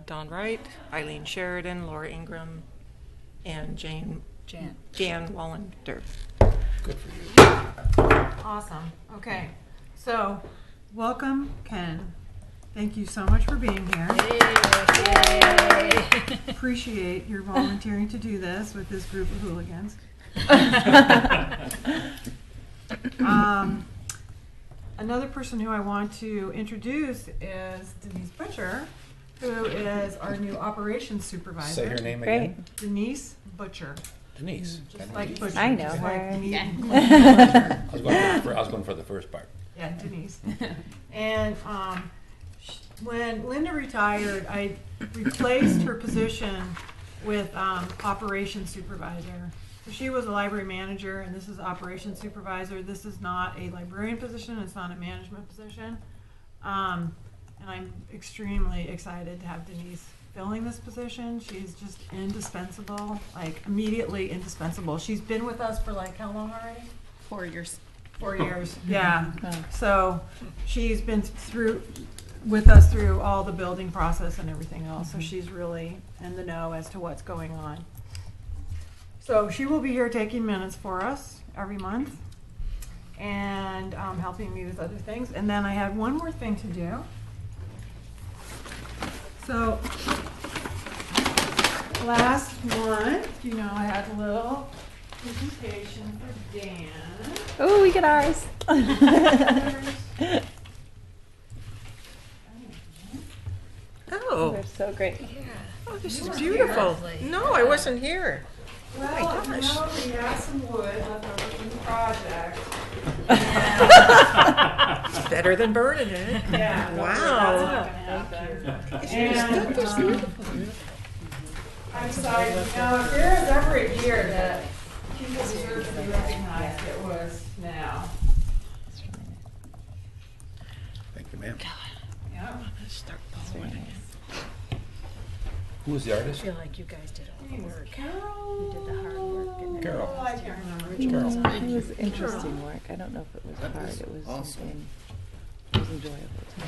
Don Wright, Eileen Sheridan, Laura Ingram, and Jan Wallander. Good for you. Awesome. Okay. So, welcome, Ken. Thank you so much for being here. Yay. Appreciate your volunteering to do this with this group of hooligans. Another person who I want to introduce is Denise Butcher, who is our new operations supervisor. Say her name again. Denise Butcher. Denise. Just like Butcher. I know just her. Like Yeah. I was going for the first part. Yeah, Denise. And when Linda retired, I replaced her position with operations supervisor. So she was a library manager, and this is operations supervisor. This is not a librarian position. It's not a management position. And I'm extremely excited to have Denise filling this position. She's just indispensable, like immediately indispensable. She's been with us for like how long already? 4 years. 4 years, yeah. So she's been with us through all the building process and everything else. So she's really in the know as to what's going on. So she will be here taking minutes for us every month and helping me with other things. And then I had one more thing to do. So last month, I had a little presentation for Dan. Oh, we get ours. Oh, They're so great. oh, this is beautiful. No, I wasn't here. Well, we had some wood left over from the project. It's better than burning it. Yeah. Wow. And I decided, if there is ever a year that people deserve to be recognized, it was now. Thank you, ma'am. Yeah. Start It's very following. nice. Who was the I artist? feel like you guys did all the work. Carol. You did the hard work. And Carol. I can't remember. Carol. It was interesting work. I don't know if it was That hard. was It was awesome. something. It was enjoyable too.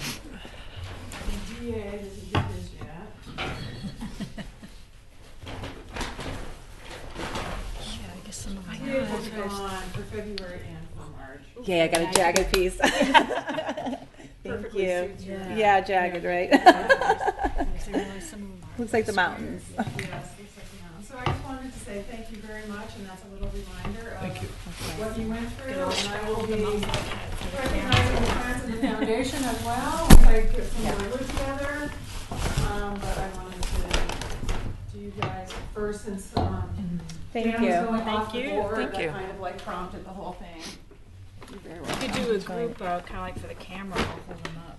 The DA doesn't get his yet. Yeah, I guess some of my DA will be gone for February and for March. Okay, I got a jagged piece. Thank Perfectly you. suits you. Yeah, jagged, right? Looks like the mountains. Yes, looks like the mountains. So I just wanted to say thank you very much, and that's a little reminder of Thank you. what you went through. And I will be recognizing the friends of the foundation as well, once I put some more wood together. But I wanted to do you guys first, since Thank Dan was you. going off the Thank you. board, Thank that you. kind of like prompted the whole thing. You're very You welcome. could do a group, kind of like for the camera, I'll hold them up,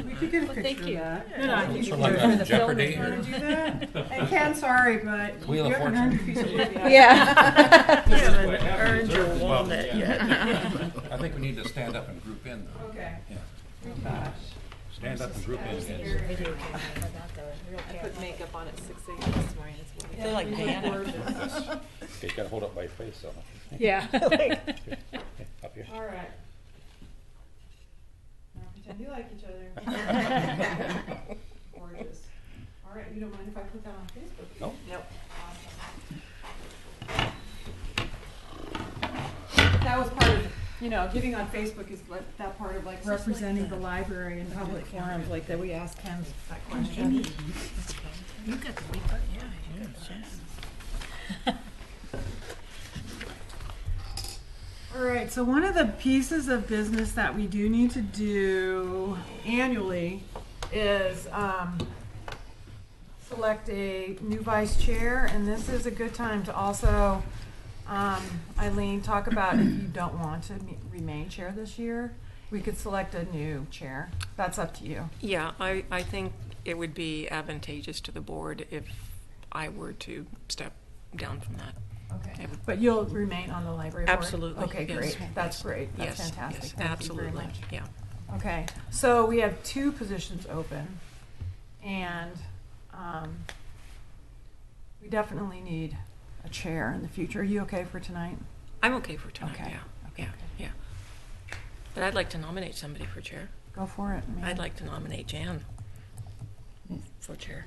We could get a Well, picture thank of you. that. No, no, I think So you like could do it on for the film. Jeopardy You want or- to do that? Hey, Ken, sorry, but Wheel you of haven't earned your piece of wood yet. Yeah. You haven't earned your walnut yet. I think we need to stand up and group in, though. Okay. Yeah. Oh, gosh. Stand up and group in. Video camera for that, though. Real I put camera. makeup on at 6 a.m. this morning. They're like Diana. Okay, you gotta hold up my face, so. Yeah. Up here. All right. Now pretend you like each other. Gorgeous. All right, you don't mind if I put that on Facebook? No? Nope. That was part of, getting on Facebook is like that part of like representing the library in public forums, like that we asked Ken that question. You got the big button, yeah. You got that. All right, so one of the pieces of business that we do need to do annually is select a new vice chair, and this is a good time to also, Eileen, talk about if you don't want to remain chair this year, we could select a new chair. That's up to you. Yeah, I think it would be advantageous to the board if I were to step down from that. Okay. But you'll remain on the library board? Absolutely, Okay, yes. great. That's great. That's Yes, fantastic. yes, Thank absolutely, you very much. yeah. Okay, so we have 2 positions open, and we definitely need a chair in the future. Are you okay for tonight? I'm okay for tonight, Okay. yeah, yeah. But I'd like to nominate somebody for chair. Go for it. man. I'd like to nominate Jan. For chair.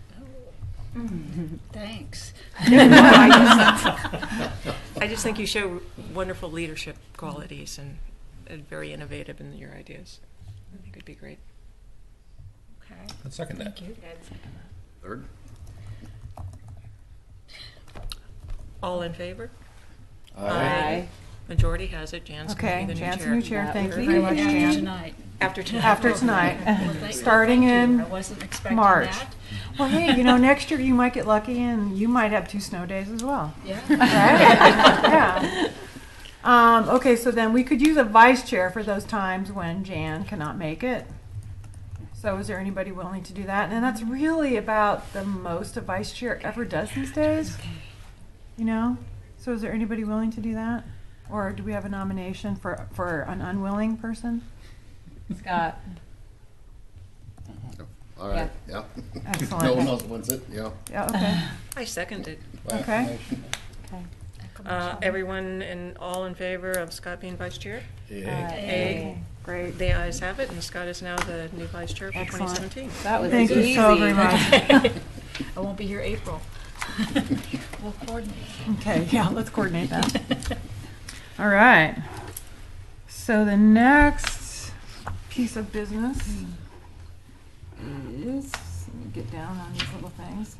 Thanks. I just think you show wonderful leadership qualities and very innovative in your ideas. I think it'd be great. Okay. Let's second that. Thank you. Third? All in favor? Aye. Majority has it. Jan's going Okay, to be the Jan's the new new chair. chair. Thank you After very much, After Jan. tonight. After tonight. After tonight, Well, thank- starting well, thank you. in I wasn't expecting March. that. Well, hey, next year you might get lucky and you might have 2 snow days as well. Yeah. Right? Yeah. Okay, so then we could use a vice chair for those times when Jan cannot make it. So is there anybody willing to do that? And that's really about the most a vice chair ever does these days. So is there anybody willing to do that? Or do we have a nomination for an unwilling person? Scott. All right, yeah. Excellent. No one else wants it, yeah. Yeah, okay. I second it. Okay. Everyone all in favor of Scott being vice chair? Aye. Great. The ayes have it, and Scott is now the new vice chair for Excellent. 2017. That was Thank easy. you so very much. I won't be here April. We'll coordinate. Okay, yeah, let's coordinate that. All right. So the next piece of business is, let me get down on these little things.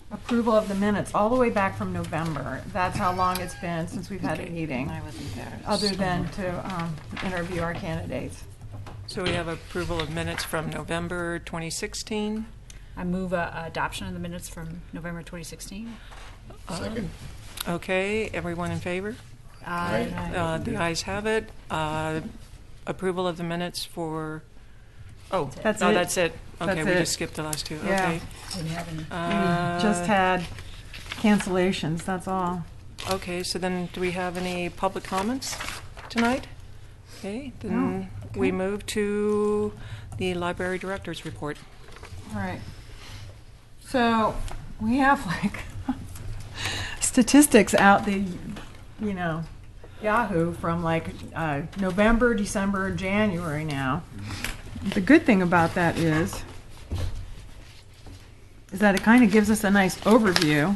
Approval of the minutes all the way back from November. That's how long it's been since we've had a meeting, I wasn't there. other than to interview our candidates. So we have approval of minutes from November 2016. I move adoption of the minutes from November 2016. Second? Okay, everyone in favor? Aye. The ayes have it. Approval of the minutes for, That's no, it. that's it. Okay, That's we it. just skipped the last two. Yeah. Okay. Didn't have any. We just had cancellations, that's all. Okay, so then do we have any public comments tonight? Okay, then we move to the library director's report. All right. So we have statistics out the, Yahoo from November, December, January now. The good thing about that is that it kind of gives us a nice overview.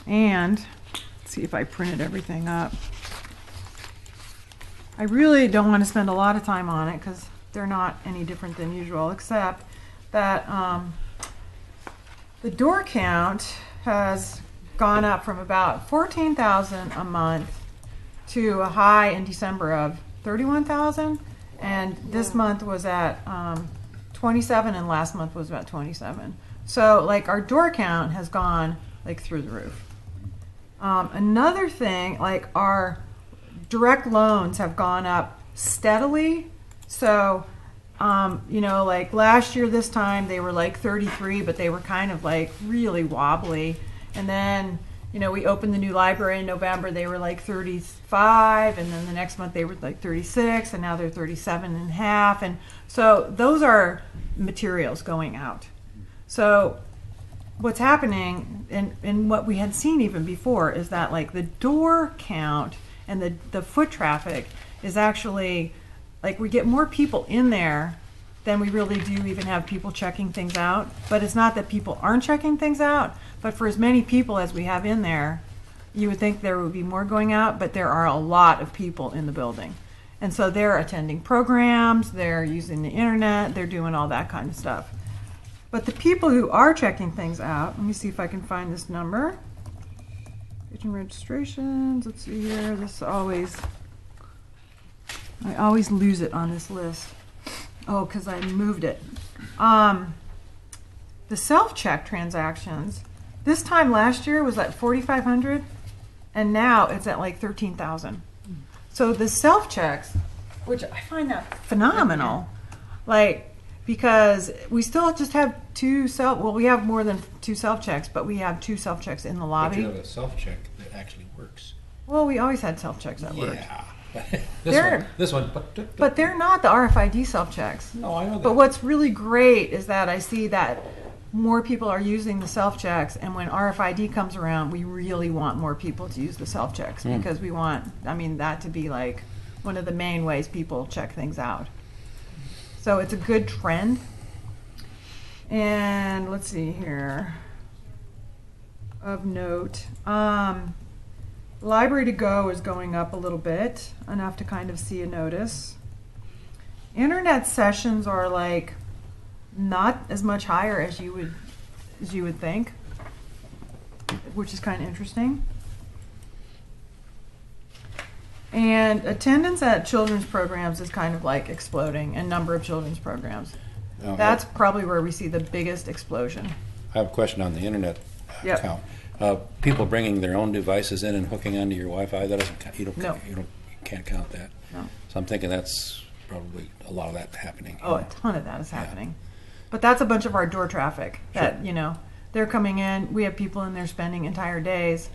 And let's see if I printed everything up. I really don't want to spend a lot of time on it because they're not any different than usual, except that the door count has gone up from about 14,000 a month to a high in December of 31,000, and this month was at 27, and last month was about 27. So our door count has gone through the roof. Another thing, our direct loans have gone up steadily. So last year this time they were 33, but they were kind of really wobbly. And then, we opened the new library in November, they were 35, and then the next month they were 36, and now they're 37 and a half. And so those are materials going out. So what's happening, and what we had seen even before, is that the door count and the foot traffic is actually, we get more people in there than we really do even have people checking things out. But it's not that people aren't checking things out, but for as many people as we have in there, you would think there would be more going out, but there are a lot of people in the building. And so they're attending programs, they're using the internet, they're doing all that kind of stuff. But the people who are checking things out, let me see if I can find this number. Agent registrations, let's see here, I always lose it on this list. Oh, because I moved it. The self-check transactions, this time last year was at 4,500, and now it's at 13,000. So the self-checks, which I find that phenomenal, because we still just have we have more than 2 self-checks, but we have 2 self-checks in the But lobby. you have a self-check that actually works. Well, we always had self-checks that worked. Yeah. They're- This one. But they're not the RFID self-checks. No, I know that. But what's really great is that I see that more people are using the self-checks, and when RFID comes around, we really want more people to use the self-checks because we want, that to be one of the main ways people check things out. So it's a good trend. And let's see here. Of note, Library to Go is going up a little bit, enough to kind of see a notice. Internet sessions are like not as much higher as you would think, which is kind of interesting. And attendance at children's programs is kind of like exploding, and number of children's programs. Now, That's probably where we see the biggest explosion. I have a question on the internet Yep. account. People bringing their own devices in and hooking onto your Wi-Fi, that doesn't count. No. You can't count that. No. So I'm thinking that's probably a lot of that happening. Oh, a ton of that is happening. But that's a bunch of our door traffic that, Sure. They're coming in. We have people in there spending entire days,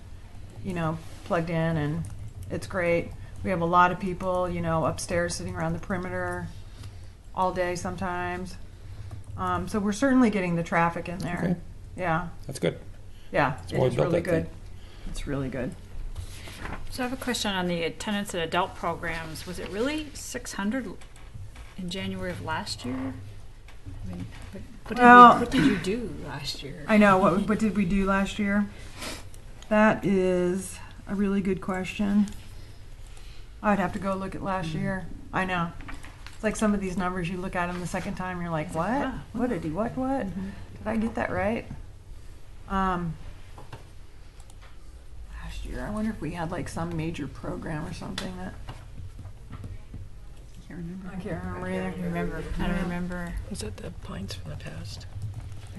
plugged in, and it's great. We have a lot of people, upstairs sitting around the perimeter all day sometimes. So we're certainly getting the traffic in there. Okay. Yeah. That's good. Yeah. That's It why we is built really that good. thing. It's really good. So I have a question on the attendance at adult programs. Was it really 600 in January of last year? I mean, what did you do last year? I know. What did we do last year? That is a really good question. I'd have to go look at last year. I know. It's like some of these numbers, you look at them the second time, you're like, what? Ah. What did he, what? Did I get that right? Last year, I wonder if we had like some major program or something that, Can't remember. I can't remember either. I don't remember. Was it the Pines from the Past?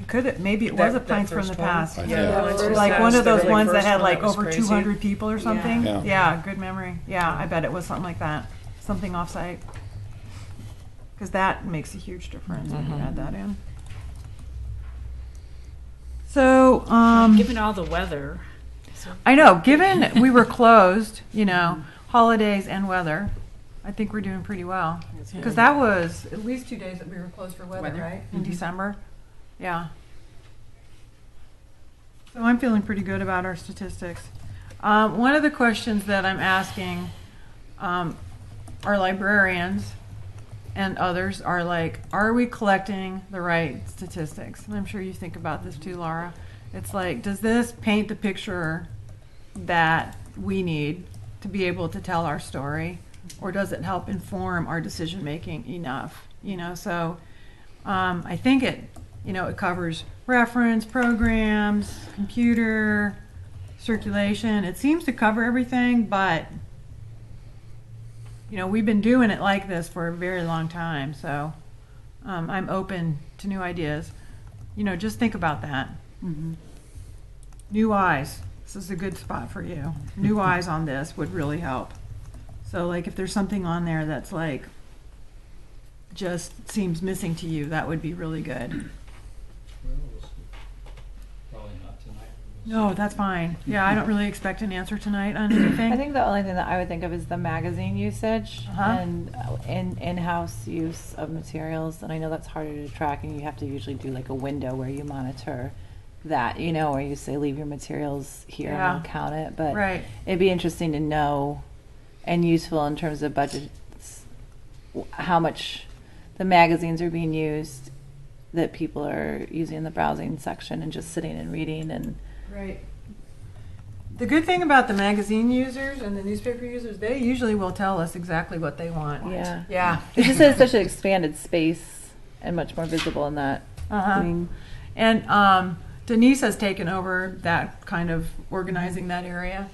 Could it? Maybe it was a That Pints from first the one? past. Pines Yeah, from the Past. like one of those The ones that first had one like was over crazy. 200 people or something. Yeah. Yeah, good memory. Yeah, I bet it was something like that. Something offsite. Because that makes a huge difference when you add that in. So, Given all the weather, I know, given we were closed, holidays and weather, I think we're doing pretty well. Because that was at least 2 days that we were closed for weather, Weather. right? In December. Yeah. So I'm feeling pretty good about our statistics. One of the questions that I'm asking our librarians and others are like, are we collecting the right statistics? And I'm sure you think about this too, Laura. It's like, does this paint the picture that we need to be able to tell our story? Or does it help inform our decision making enough? So I think it covers reference, programs, computer, circulation. It seems to cover everything, but we've been doing it like this for a very long time. So I'm open to new ideas. Just think about that. New eyes. This is a good spot for you. New eyes on this would really help. So like if there's something on there that's like just seems missing to you, that would be really good. Probably not tonight. No, that's fine. Yeah, I don't really expect an answer tonight on anything. I think the only thing that I would think of is the magazine usage Uh-huh. and in-house use of materials. And I know that's harder to track, and you have to usually do like a window where you monitor that, where you say leave your materials here Yeah. and we'll count it. But Right. it'd be interesting to know and useful in terms of budgets how much the magazines are being used that people are using in the browsing section and just sitting and reading and Right. The good thing about the magazine users and the newspaper users, they usually will tell us exactly what they want. Yeah. Yeah. It just has such an expanded space and much more visible in that. Uh-huh. thing. And Denise has taken over that kind of organizing that area.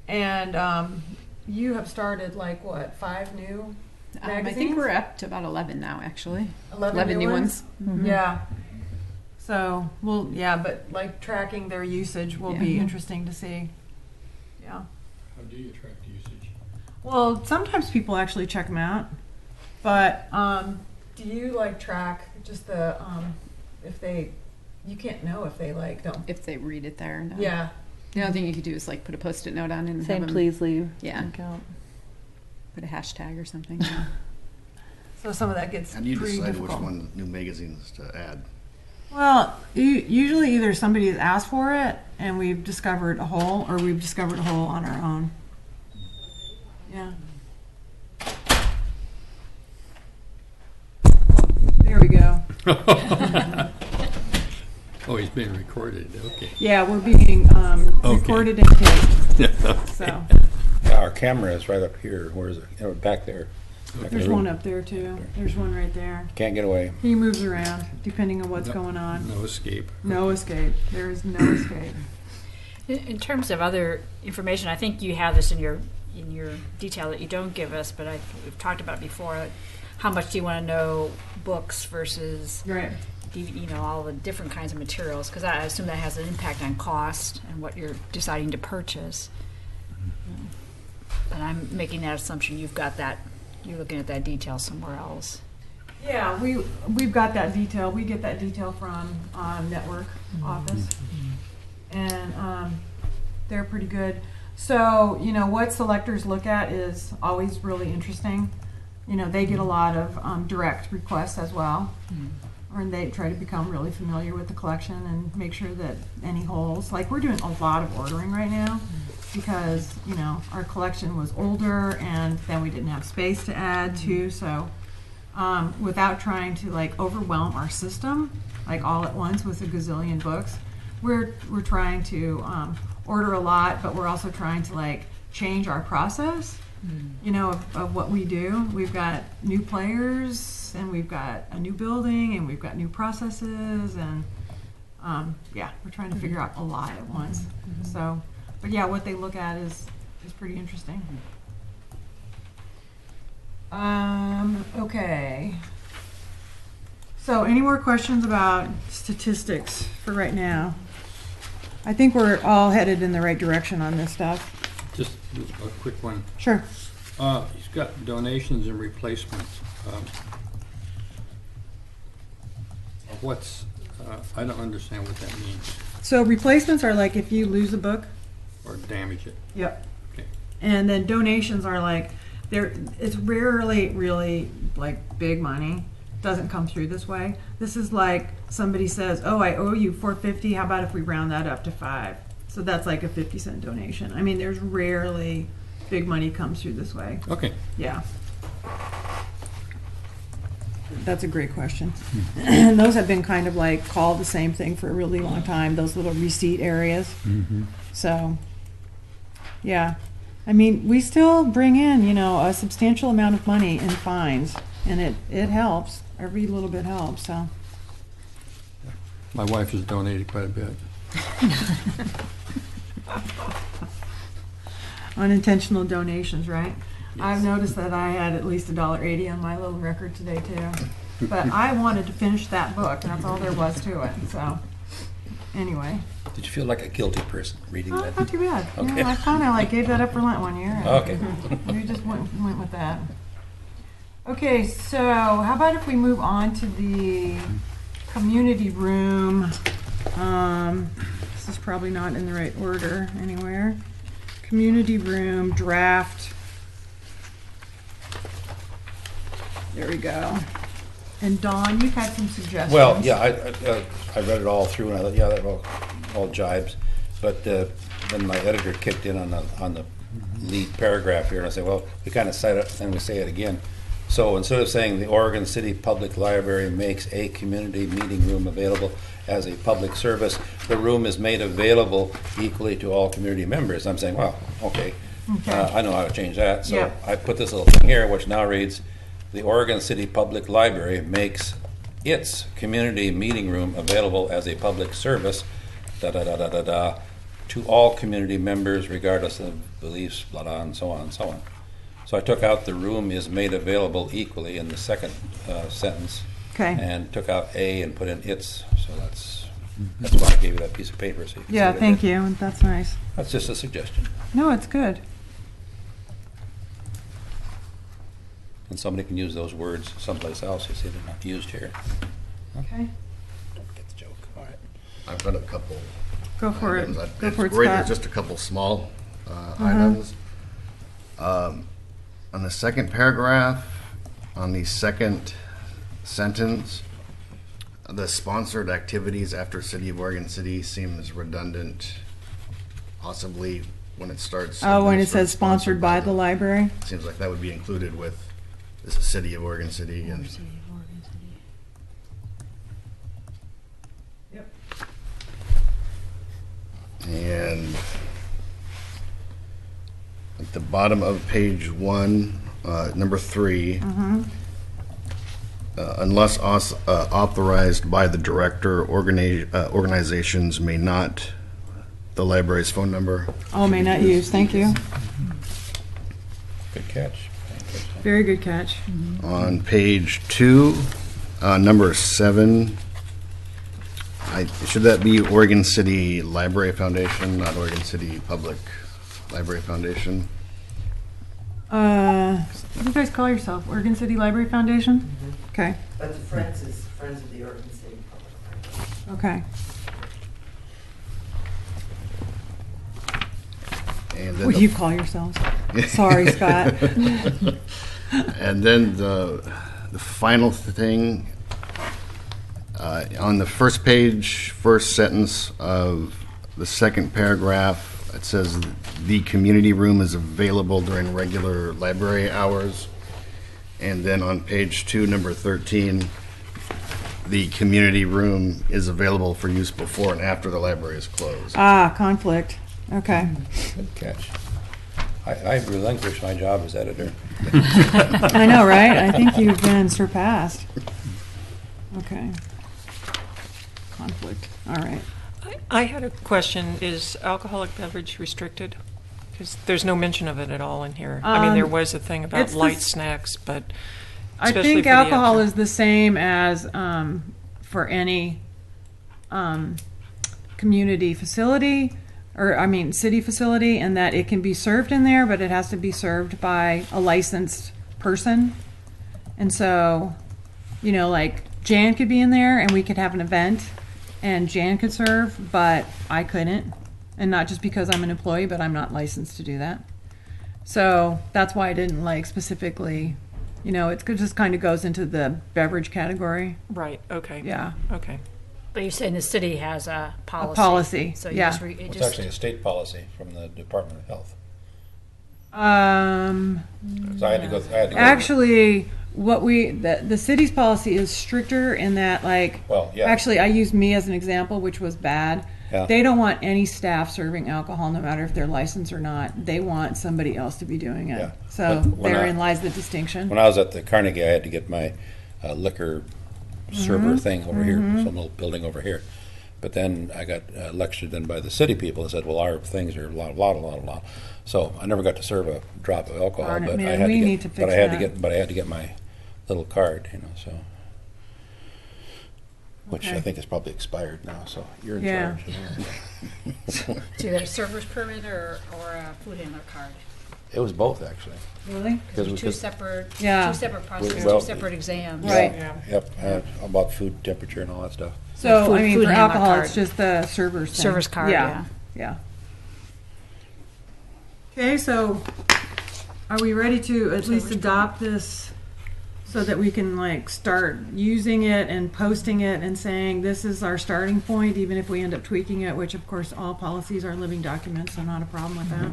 And you have started like what, 5 new magazines? I think we're up to about 11 now, actually. 11 new ones. Yeah. So, but like tracking their usage will be Yeah. interesting to see. Yeah. How do you track usage? Well, sometimes people actually check them out. But do you like track just the, if they, you can't know if they like don't. If they read it there. No. Yeah. The only thing you could do is like put a Post-it note on it and Saying have 'em please leave. Yeah. Account. put a hashtag or something. So some of that gets How do you pretty decide difficult. which one new magazines to add? Well, usually either somebody has asked for it and we've discovered a hole, or we've discovered a hole on our own. Yeah. There we go. Oh, he's being recorded, okay. Yeah, we're being recorded and taped. So Yeah, our camera is right up here. Where is it? Oh, back there. Back in there's the room. one up there too. There's one right there. Can't get away. He moves around depending on what's No. going on. No escape. No escape. There is no escape. In terms of other information, I think you have this in your detail that you don't give us, but we've talked about before. Like, how much do you want to know books versus Right. all the different kinds of materials? Because I assume that has an impact on cost and what you're deciding to purchase. And I'm making that assumption you've got that. You're looking at that detail somewhere else. Yeah, we've got that detail. We get that detail from Network Office, and they're pretty good. So what selectors look at is always really interesting. They get a lot of direct requests as well, and they try to become really familiar with the collection and make sure that any holes. Like we're doing a lot of ordering right now because our collection was older and then we didn't have space to add to. So without trying to like overwhelm our system like all at once with a gazillion books, we're trying to order a lot, but we're also trying to like change our process. Of what we do. We've got new players, and we've got a new building, and we've got new processes, and we're trying to figure out a lot at once. So, but yeah, what they look at is pretty interesting. Okay. So, any more questions about statistics for right now? I think we're all headed in the right direction on this stuff. Just a quick one. Sure. He's got donations and replacements. I don't understand what that means, So replacements are like if you lose a book. or damage it. Yep. Okay. And then donations are like it's rarely really like big money. Doesn't come through this way. This is like somebody says, "Oh, I owe you $4.50. How about if we round that up to $5?" So that's like a 50-cent donation. I mean, there's rarely big money comes through this way. Okay. Yeah. That's a great question. And those have been kind of like called the same thing for a really long time, those little receipt areas. So, yeah. I mean, we still bring in, a substantial amount of money in fines, and it helps. Every little bit helps, so. My wife has donated quite a bit. Unintentional donations, right? I've noticed that I had at least $1.80 on my little record today too. But I wanted to finish that book, and that's all there was to it. So, anyway. Did you feel like a guilty person reading Oh, that? not too bad. Okay. Yeah, I kind of like gave that up for Lent one year. and Okay. We just went with that. Okay, so how about if we move on to the community room? This is probably not in the right order anywhere. Community room draft. There we go. And Dawn, you've had some suggestions. Well, yeah, I read it all through, and I thought, yeah, that all jibes. But then my editor kicked in on the lead paragraph here, and I said, well, we kind of cite it, and we say it again. So instead of saying the Oregon City Public Library makes a community meeting room available as a public service, the room is made available equally to all community members. I'm saying, well, okay. I know how to change that. So Yeah. I put this little thing here, which now reads, the Oregon City Public Library makes its community meeting room available as a public service, to all community members regardless of beliefs, blah, blah, and so on and so on. So I took out the room is made available equally in the second sentence. Okay. And took out A and put in its. So that's why I gave you that piece of paper. So you can Yeah, see what I thank did. you. That's nice. That's just a suggestion. No, it's good. And somebody can use those words someplace else. You see they're not used here. Okay. Don't get the joke. All right. I've got a couple. Go for it. items. Go for it, It's great, Scott. there's just a couple small items. On the second paragraph, on the second sentence, the sponsored activities after City of Oregon City seems redundant, possibly when it starts. Oh, when it sort of says sponsored by the library? Seems like that would be included with this City of Oregon City. And And at the bottom of page 1, number 3, unless authorized by the director, organizations may not, the library's phone number. Oh, may not use, thank you. Good catch. Very good catch. On page 2, number 7, should that be Oregon City Library Foundation, not Oregon City Public Library Foundation? What do you guys call yourself? Oregon City Library Foundation? Okay, But the Friends is Friends of the Oregon City Public Library. okay. And then What do you call yourselves? Sorry, Scott. And then the final thing, on the first page, first sentence of the second paragraph, it says the community room is available during regular library hours. And then on page 2, number 13, the community room is available for use before and after the library is closed. Ah, conflict. Okay. Good catch. I relinquished my job as editor. I know, right? I think you've been surpassed. Okay. Conflict. All right. I had a question. Is alcoholic beverage restricted? Because there's no mention of it at all in here. I mean, there was a thing about it's the light s- snacks, but I especially think for the alcohol after- is the same as for any community facility, or I mean city facility, and that it can be served in there, but it has to be served by a licensed person. And so, you know, like Jan could be in there and we could have an event and Jan could serve, but I couldn't. And not just because I'm an employee, but I'm not licensed to do that. So that's why I didn't like specifically, you know, it just kind of goes into the beverage category. Right, okay. Yeah. Okay. But you're saying the city has a policy. policy, So you yeah. just, it It's just actually a state policy from the Department of Health. 'Cause I had to go. Actually, what the city's policy is stricter in that, like, Well, yeah. actually, I used me as an example, which was bad. Yeah. They don't want any staff serving alcohol, no matter if they're licensed or not. They want somebody else to be doing it. Yeah. So But when therein lies the distinction. When I was at the Carnegie, I had to get my liquor server thing over here, some little building over here. But then I got lectured then by the city people and said, well, our things are a lot. So I never got to serve a drop of alcohol, Darn it, but man, I had we to need get, to but fix I had that. to get, but I had to get my little card, you know, so. Which Okay. I think is probably expired now, so you're in Yeah. charge. it's either a server's permit or a food handler card. It was both, actually. Really? Because we Two could- separate, Yeah. two separate processes, well, two separate exams. Right. Yeah. Yep, about food temperature and all that stuff. So, Food- I mean, food for handler alcohol, card. it's just the server's thing. Server's card, yeah. Yeah. Okay, so are we ready to at least adopt this so that we can like start using it and posting it and saying this is our starting point, even if we end up tweaking it, which of course all policies are living documents, so not a problem with that.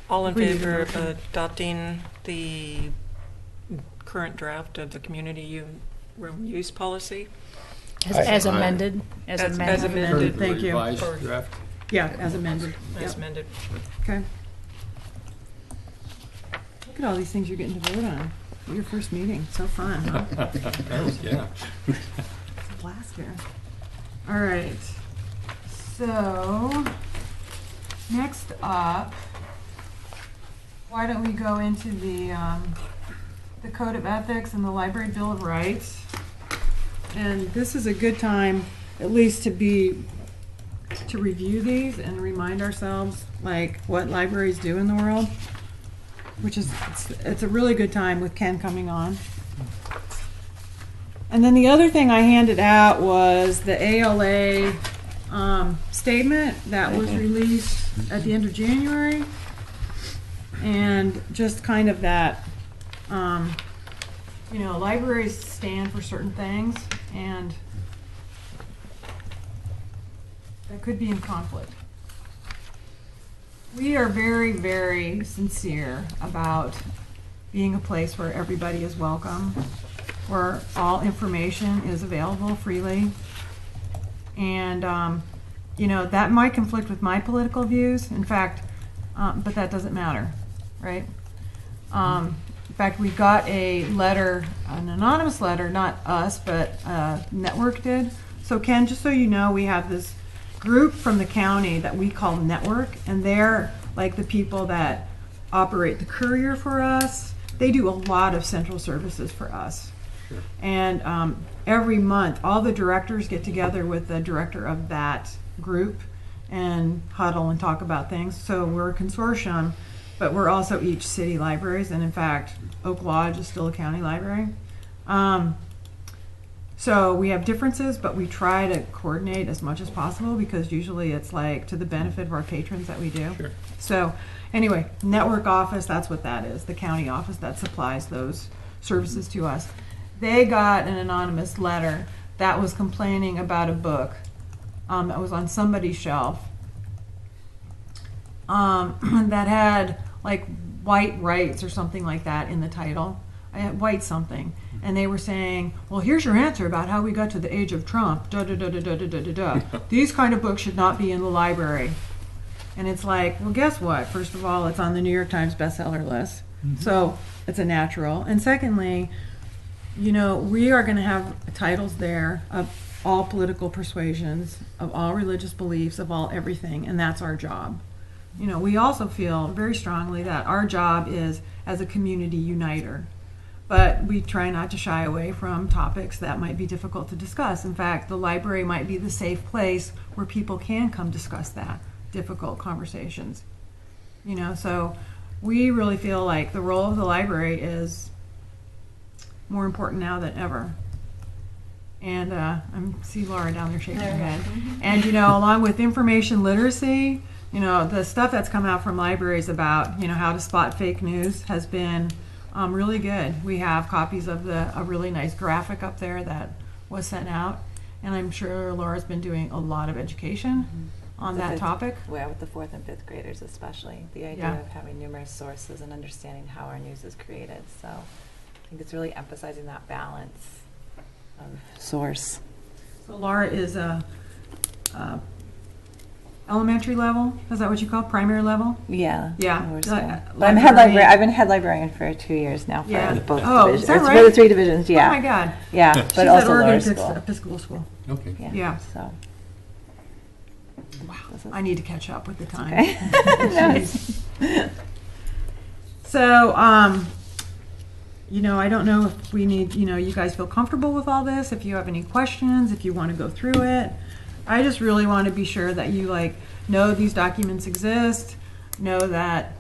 All in We need a favor of motion. adopting the current draft of the community room use policy? As amended, as As amended. amended. Thank you. Revised draft. Yeah, as amended. As Yep. amended. Okay. Look at all these things you're getting to vote on. Your first meeting, so fun, huh? Yeah. It's a blast here. All right. So, next up, why don't we go into the Code of Ethics and the Library Bill of Rights? And this is a good time, at least to review these and remind ourselves, like, what libraries do in the world, which is, it's a really good time with Ken coming on. And then the other thing I handed out was the ALA statement that was released at the end of January. And just kind of that, you know, libraries stand for certain things, and that could be in conflict. We are very, very sincere about being a place where everybody is welcome, where all information is available freely. And you know, that might conflict with my political views. In fact, but that doesn't matter, right? In fact, we got a letter, an anonymous letter, not us, but Network did. So Ken, just so you know, we have this group from the county that we call Network, and they're like the people that operate the courier for us. They do a lot of central services for us. And every month, all the directors get together with the director of that group and huddle and talk about things. So we're a consortium, but we're also each city libraries. And in fact, Oak Lodge is still a county library. So we have differences, but we try to coordinate as much as possible because usually it's like to the benefit of our patrons that we do. Sure. So anyway, Network office, that's what that is, the county office that supplies those services to us. They got an anonymous letter that was complaining about a book that was on somebody's shelf that had like white rights or something like that in the title. I had white something. And they were saying, well, here's your answer about how we got to the age of Trump. Da, da, da, da, da, da, da, da. These kind of books should not be in the library. And it's like, well, guess what? First of all, it's on the New York Times bestseller list. So it's a natural. And secondly, you know, we are going to have titles there of all political persuasions, of all religious beliefs, of all everything. And that's our job. You know, we also feel very strongly that our job is as a community uniter. But we try not to shy away from topics that might be difficult to discuss. In fact, the library might be the safe place where people can come discuss that, difficult conversations. You know, so we really feel like the role of the library is more important now than ever. And I see Laura down there shaking her head. And, you know, along with information literacy, you know, the stuff that's come out from libraries about, you know, how to spot fake news has been really good. We have copies of a really nice graphic up there that was sent out, and I'm sure Laura's been doing a lot of education on that topic. Yeah, with the 4th and 5th graders especially, the idea of having numerous sources and understanding how our news is created. So I think it's really emphasizing that balance of source. So Laura is a elementary level, is that what you call it? Primary level? Yeah. Yeah. But I'm head librarian. I've been head librarian for 2 years now for both divisions. Is that right? For the 3 divisions, yeah. Oh my God. Yeah, She's but at also Oregon lower school. Episcopal School. Okay. Yeah. So. Wow. I need to catch up with the time. Okay. Jeez. So, you know, I don't know if we need, you know, you guys feel comfortable with all this, if you have any questions, if you want to go through it. I just really want to be sure that you like know these documents exist, know that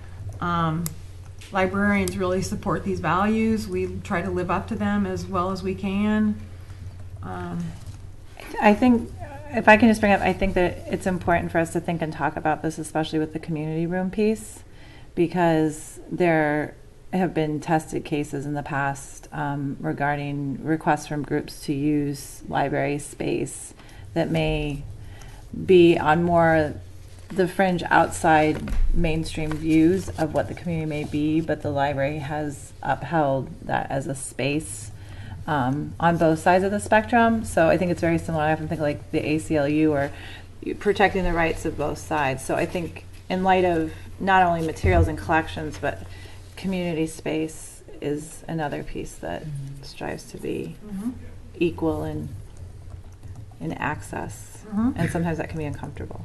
librarians really support these values. We try to live up to them as well as we can. I think, if I can just bring up, I think that it's important for us to think and talk about this, especially with the community room piece, because there have been tested cases in the past regarding requests from groups to use library space that may be on more the fringe outside mainstream views of what the community may be, but the library has upheld that as a space on both sides of the spectrum. So I think it's very similar. I often think like the ACLU or protecting the rights of both sides. So I think in light of not only materials and collections, but community space is another piece that strives to be equal in access. And sometimes that can be uncomfortable.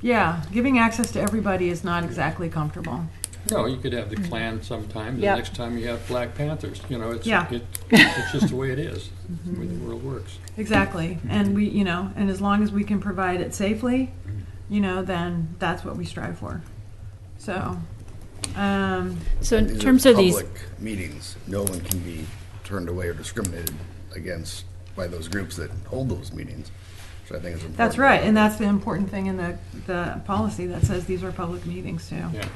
Yeah, giving access to everybody is not exactly comfortable. No, you could have the Klan sometime. Yep. The next time you have Black Panthers. You know, it's Yeah. it's just the way it is, the way the world works. Exactly. And we, you know, and as long as we can provide it safely, you know, then that's what we strive for. So, So in These are terms of these, public meetings, no one can be turned away or discriminated against by those groups that hold those meetings, which I think is important. that's right. And that's the important thing in the policy that says these are public meetings too. Yeah,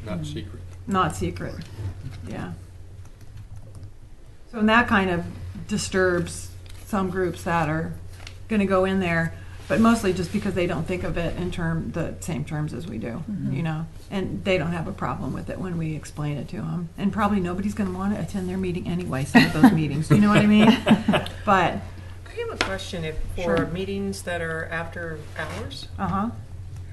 not secret. Not secret. Yeah. So and that kind of disturbs some groups that are going to go in there, but mostly just because they don't think of it in the same terms as we do, you know, and they don't have a problem with it when we explain it to them. And probably nobody's going to want to attend their meeting anyway, some of those meetings. You know what I mean? But have a question. If for Sure. meetings that are after hours, Uh-huh.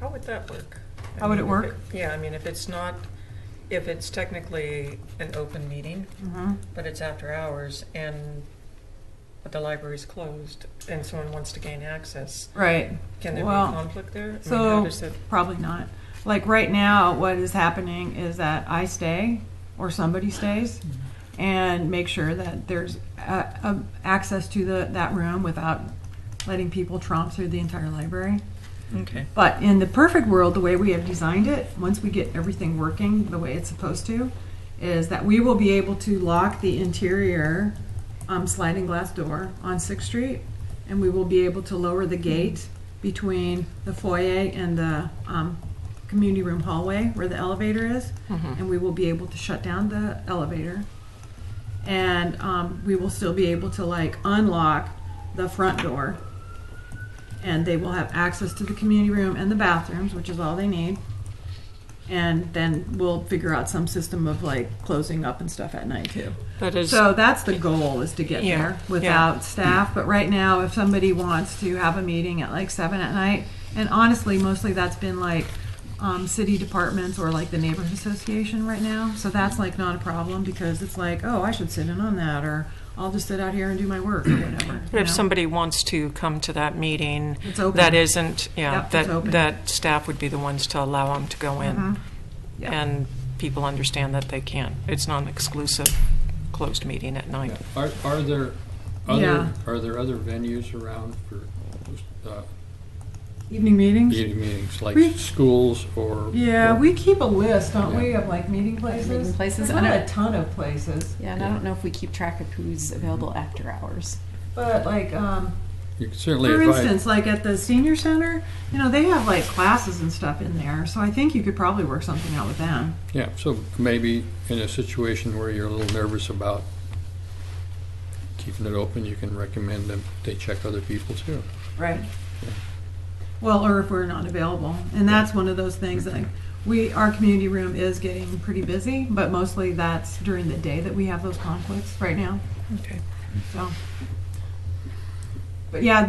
how would that work? How would it if work? Yeah, I mean, if it's technically an open meeting, Mhm. but it's after hours but the library's closed and someone wants to gain access, Right. can there Well, be conflict there? I mean, how So, does that- probably not. Like right now, what is happening is that I stay, or somebody stays, and make sure that there's access to that room without letting people tromp through the entire library. Okay. But in the perfect world, the way we have designed it, once we get everything working the way it's supposed to, is that we will be able to lock the interior sliding glass door on 6th Street, and we will be able to lower the gate between the foyer and the community room hallway where the elevator is, and we will be able to shut down the elevator. And we will still be able to like unlock the front door, and they will have access to the community room and the bathrooms, which is all they need. And then we'll figure out some system of like closing up and stuff at night too. That is, So that's the goal, is to get Yeah, there without staff. But right now, if somebody wants to have a meeting at like 7 at night, and honestly, mostly that's been like city departments or like the neighborhood association right now. So that's like not a problem, because it's like, oh, I should sit in on that, or I'll just sit out here and do my work or whatever. but if you know? somebody wants to come to that meeting, It's open. that isn't, Yep, it's open. that staff would be the ones to allow them to go in. Mhm. Yep. And people understand that they can't. It's not an exclusive closed meeting at night. Are there Yeah. other venues around for Evening meetings? meeting meetings, like We- schools or? Yeah, or- we keep a list, don't we, Yeah. of like meeting places? Meeting places. There's not a ton of places, Yeah, and I don't know if we keep track of who's available after hours. but like, You can certainly for advise. instance, like at the senior center, you know, they have like classes and stuff in there, so I think you could probably work something out with them. Yeah, so maybe in a situation where you're a little nervous about keeping it open, you can recommend that they check other people too. Right. Well, or if we're not available, and that's one of those things that our community room is getting pretty busy, but mostly that's during the day that we have those conflicts right now. Okay. So, but yeah,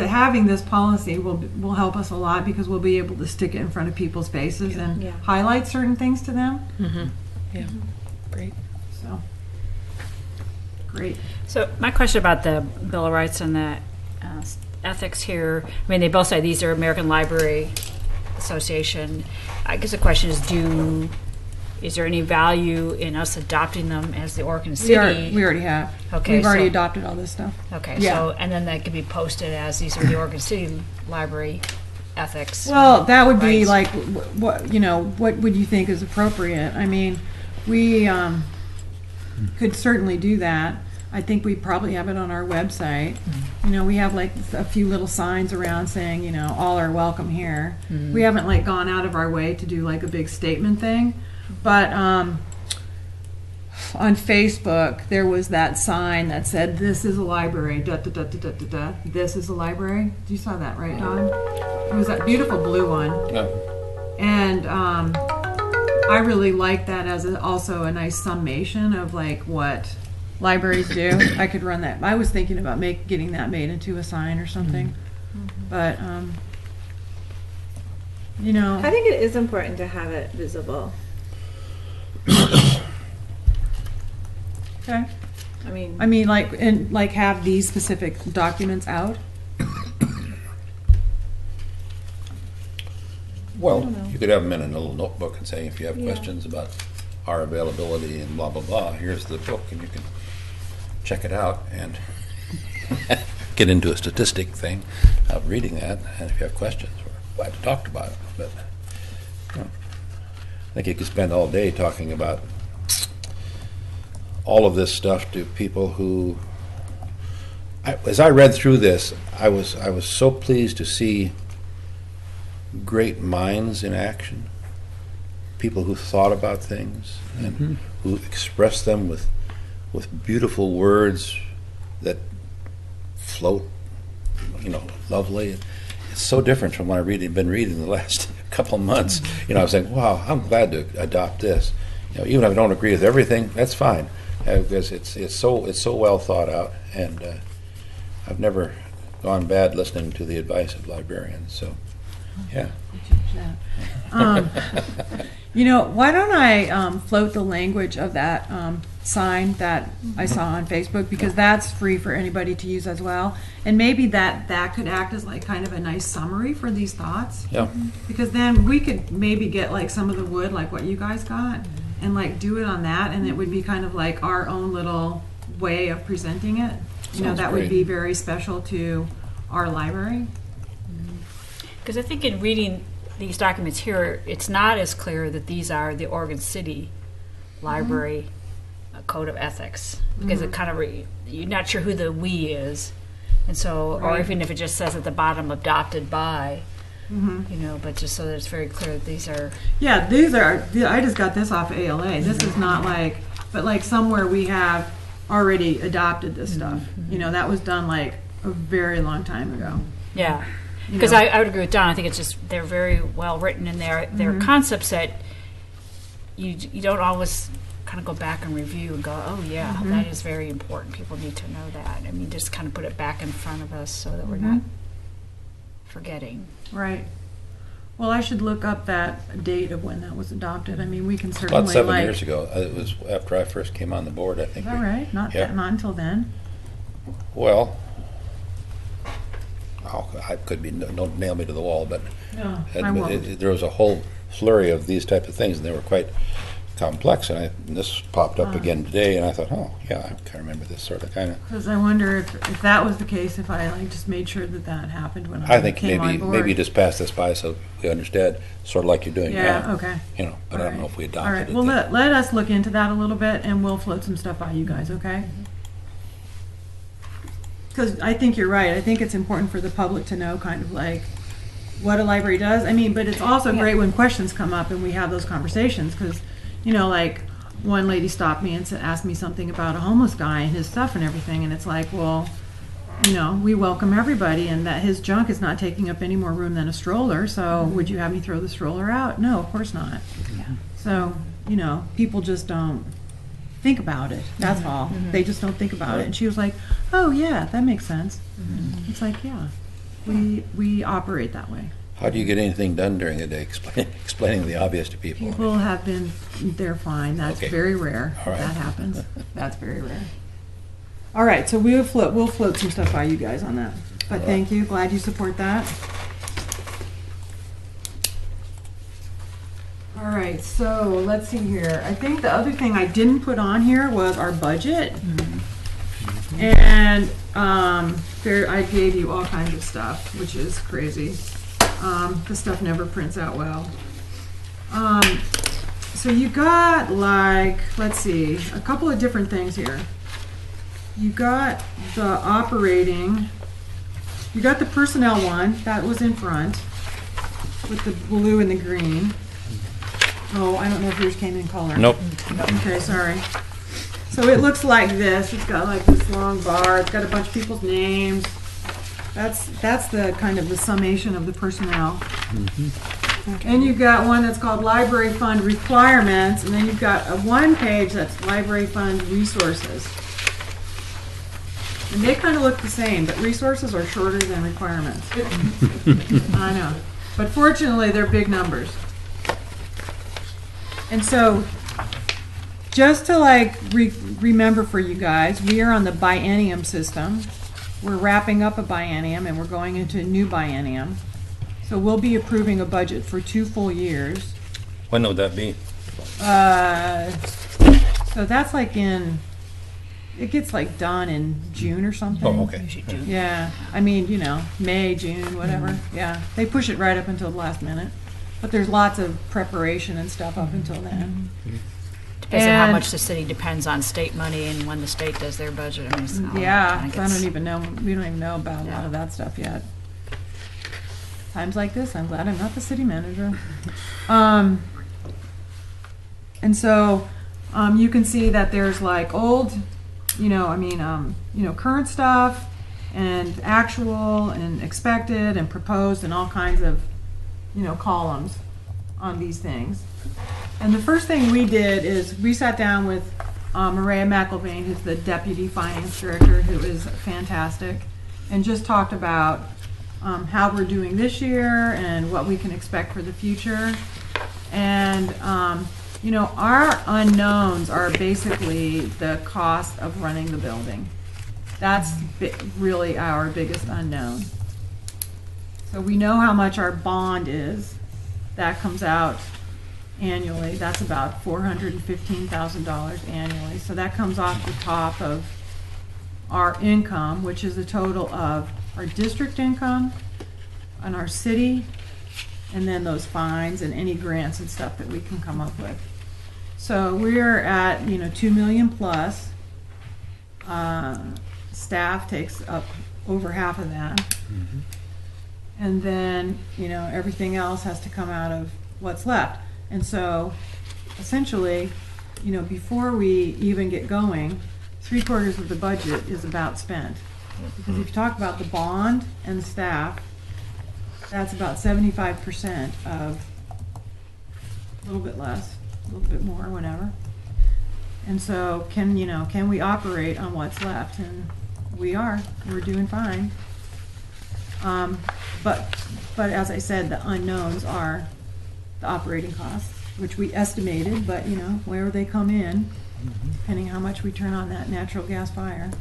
having this policy will help us a lot, because we'll be able to stick it in front of people's faces and Yeah. highlight certain things to them. Mm-hmm. Yeah, great. So, great. So my question about the Bill of Rights and the ethics here, I mean, they both say these are American Library Association. I guess the question is there any value in us adopting them as the Oregon City? We already have. Okay, We've already so- adopted all this stuff. Okay, Yeah. so, and then that could be posted as these are the Oregon City Library ethics. Well, that would be rights. like, what would you think is appropriate? I mean, we could certainly do that. I think we probably have it on our website. You know, we have like a few little signs around saying, you know, all are welcome here. We haven't like gone out of our way to do like a big statement thing. But on Facebook, there was that sign that said, "This is a library." Da, da, da, da, da, da, da. This is a library. You saw that, right, Don? It was that beautiful blue one. And I really like that as also a nice summation of like what libraries do. I could run that. I was thinking about getting that made into a sign or something. But you know, I think it is important to have it visible. okay. I mean, like have these specific documents out. Well, you could have them in a little notebook and say, if you have Yeah. questions about our availability and blah, blah, blah, here's the book, and you can check it out and get into a statistic thing of reading that, and if you have questions, we're glad to talk about it. But you know, I think you could spend all day talking about all of this stuff to people who, as I read through this, I was so pleased to see great minds in action, people who thought about things and who expressed them with beautiful words that float, you know, lovely. It's so different from what I've been reading the last couple of months. You know, I was saying, wow, I'm glad to adopt this. You know, even if I don't agree with everything, that's fine, because it's so well thought out, and I've never gone bad listening to the advice of librarians, so, yeah. You know, why don't I float the language of that sign that I saw on Facebook, because that's free for anybody to use as well, and maybe that could act as like kind of a nice summary for these thoughts. Yeah. Because then we could maybe get like some of the wood, like what you guys got, and like do it on that, and it would be kind of like our own little way of presenting it. You know, Sounds that great. would be very special to our library. Because I think in reading these documents here, it's not as clear that these are the Oregon City Library Code of Ethics, because it kind of you're not sure who the we is, and so, or Right. even if it just says at the bottom adopted by, you know, but just so that it's very clear that these are. Yeah, these are, I just got this off ALA. This is not like, but like somewhere we have already adopted this stuff. You know, that was done like a very long time ago. Yeah, You because know? I would agree with Don. I think it's just they're very well written, and they're concepts that you don't always kind of go back and review and go, oh yeah, that is very important. People need to know that. I mean, just kind of put it back in front of us so that we're not forgetting. Right. Well, I should look up that date of when that was adopted. I mean, we can certainly About 7 like. years ago. It was after I first came on the board, I think. All right, not Yeah. not until then. Well, I could be, don't nail me to the wall, but No, I won't. there was a whole flurry of these type of things, and they were quite complex, and this popped up again today, and I thought, oh, yeah, I can remember this sort of kind of. Because I wonder if that was the case, if I like just made sure that that happened when I think came on board. maybe just pass this by so we understand, sort of like you're doing Yeah. now. Okay. You know, but I don't know if we adopted All right. it. Well, then. let us look into that a little bit, and we'll float some stuff by you guys. Okay. Because I think you're right. I think it's important for the public to know kind of like what a library does. I mean, but it's also great when questions come up and we have those conversations, because, you know, like one lady stopped me and asked me something about a homeless guy and his stuff and everything, and it's like, well, you know, we welcome everybody, and that his junk is not taking up any more room than a stroller, so would you have me throw the stroller out? No, of course not. So, you know, people just don't think about it. That's all. They just don't think about it. And she was like, "Oh yeah, that makes sense." It's like, yeah, we operate that way. How do you get anything done during the day, explaining the obvious to people? People have been, they're fine. That's Okay. very rare. All right. That happens. That's very rare. All right, so we'll float some stuff by you guys on that. But thank you. Glad you support that. All right, so let's see here. I think the other thing I didn't put on here was our budget. And I gave you all kinds of stuff, which is crazy. The stuff never prints out well. So you got like, let's see, a couple of different things here. You got the operating, you got the personnel one, that was in front, with the blue and the green. Oh, I don't know if yours came in color. Nope. Okay, sorry. So it looks like this. It's got like this long bar. It's got a bunch of people's names. That's the kind of the summation of the personnel. And you've got one that's called Library Fund Requirements, and then you've got a one page that's Library Fund Resources. And they kind of look the same, but resources are shorter than requirements. I know. But fortunately, they're big numbers. And so, just to like remember for you guys, we are on the biennium system. We're wrapping up a biennium and we're going into a new biennium. So we'll be approving a budget for 2 full years. When would that be? So that's like it gets like done in June or something. Oh, okay. Yeah, I mean, you know, May, June, whatever. Yeah, they push it right up until the last minute. But there's lots of preparation and stuff up until then. Depends on how And- much the city depends on state money and when the state does their budget. I mean, it's all Yeah, kinda so I gets- don't even know, we don't even know about a lot Yeah. of that stuff yet. Times like this, I'm glad I'm not the city manager. And so, you can see that there's like old, current stuff and actual and expected and proposed and all kinds of, columns on these things. And the first thing we did is we sat down with Maria McElvain, who's the Deputy Finance Director, who is fantastic. and just talked about how we're doing this year and what we can expect for the future. And, our unknowns are basically the cost of running the building. That's really our biggest unknown. So we know how much our bond is. That comes out annually. That's about $415,000 annually. So that comes off the top of our income, which is a total of our district income and our city, and then those fines and any grants and stuff that we can come up with. So we're at, 2 million plus. Staff takes up over half of that. And then, everything else has to come out of what's left. And so essentially, before we even get going, 3/4 of the budget is about spent. Because if you talk about the bond and the staff, that's about 75% of, a little bit less, a little bit more, whatever. And so can we operate on what's left? And we're doing fine. But as I said, the unknowns are the operating costs, which we estimated, but where they come in, depending how much we turn on that natural gas fire,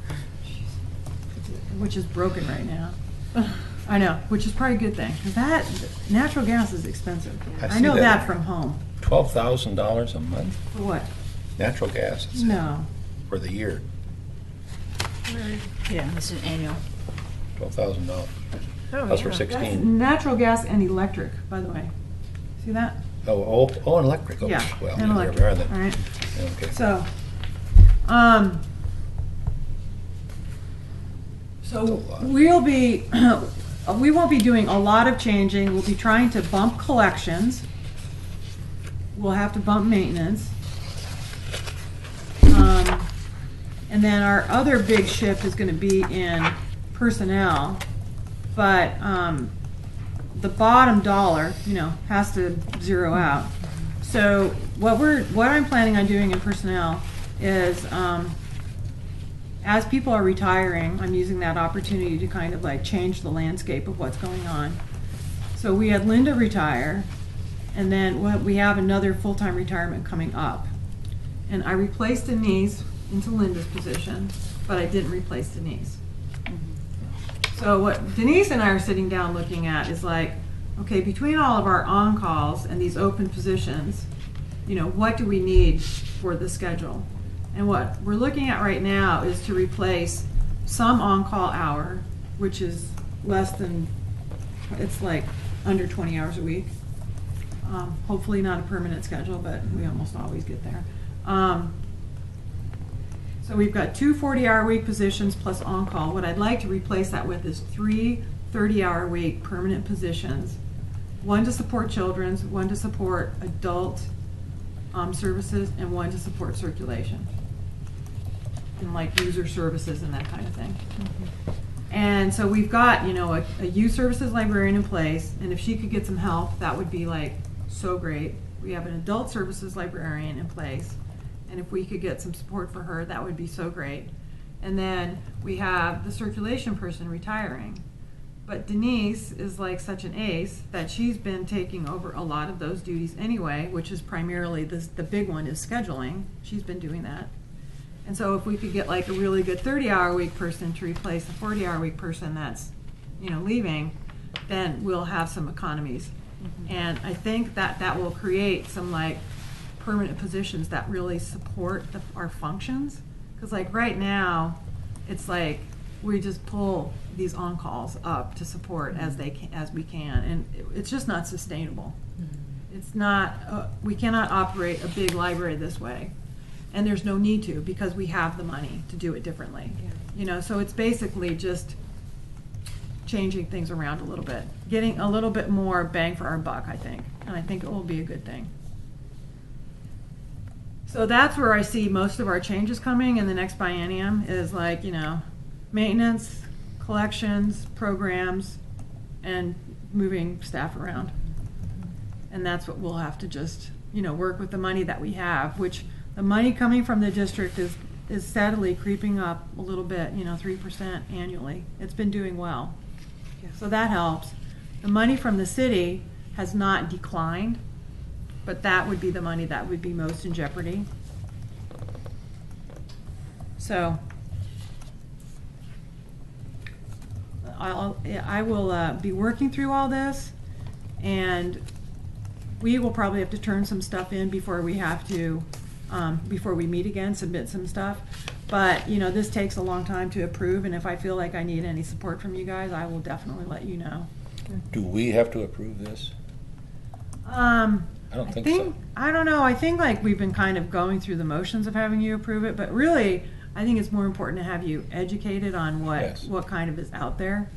which is broken right now. I know, which is probably a good thing, because that natural gas is expensive. I I know see that. that from home. $12,000 a month, For what? natural gas, it said, No. for the year, Yeah, this is annual. $12,000. Oh, That's for yeah. 16. That's natural gas and electric, by the way. See that? Oh, and electric. Oh, Yeah, well, and there electric, we are all then. right. Okay. So, we'll be, we won't be doing a lot of changing. We'll be trying to bump collections. We'll have to bump maintenance. And then our other big shift is gonna be in personnel. But, the bottom dollar, has to zero out. So what I'm planning on doing in personnel is, as people are retiring, I'm using that opportunity to kind of like change the landscape of what's going on. So we had Linda retire, and then we have another full-time retirement coming up. And I replaced Denise into Linda's position, but I didn't replace Denise. So what Denise and I are sitting down looking at is like, okay, between all of our on-calls and these open positions, what do we need for the schedule? And what we're looking at right now is to replace some on-call hour, which is it's like under 20 hours a week. Hopefully not a permanent schedule, but we almost always get there. So we've got 2 40-hour-a-week positions plus on-call. What I'd like to replace that with is 3 30-hour-a-week permanent positions. 1 to support children's, 1 to support adult services, and 1 to support circulation. And like user services and that kind of thing. And so we've got, a youth services librarian in place, and if she could get some help, that would be like so great. We have an adult services librarian in place, and if we could get some support for her, that would be so great. And then we have the circulation person retiring. But Denise is like such an ace that she's been taking over a lot of those duties anyway, which is primarily the big one is scheduling. She's been doing that. And so if we could get like a really good 30-hour-a-week person to replace the 40-hour-a-week person that's, leaving, then we'll have some economies. And I think that will create some like permanent positions that really support our functions. Because like right now, it's like we just pull these on-calls up to support as we can, and it's just not sustainable. It's not. We cannot operate a big library this way, and there's no need to because we have the money to do it differently. So it's basically just changing things around a little bit, getting a little bit more bang for our buck, I think, and I think it will be a good thing. So that's where I see most of our changes coming in the next biennium is like, maintenance, collections, programs, and moving staff around. And that's what we'll have to just, work with the money that we have, which the money coming from the district is is steadily creeping up a little bit, 3% annually. It's been doing well. So that helps. The money from the city has not declined, but that would be the money that would be most in jeopardy. So I will be working through all this, and we will probably have to turn some stuff in before we have to, before we meet again, submit some stuff. But, this takes a long time to approve, and if I feel like I need any support from you guys, I will definitely let you know. Do we have to approve this? I don't think so. I don't know. I think like we've been kind of going through the motions of having you approve it, but really, I think it's more important to have you educated on Yes. what kind of is out there.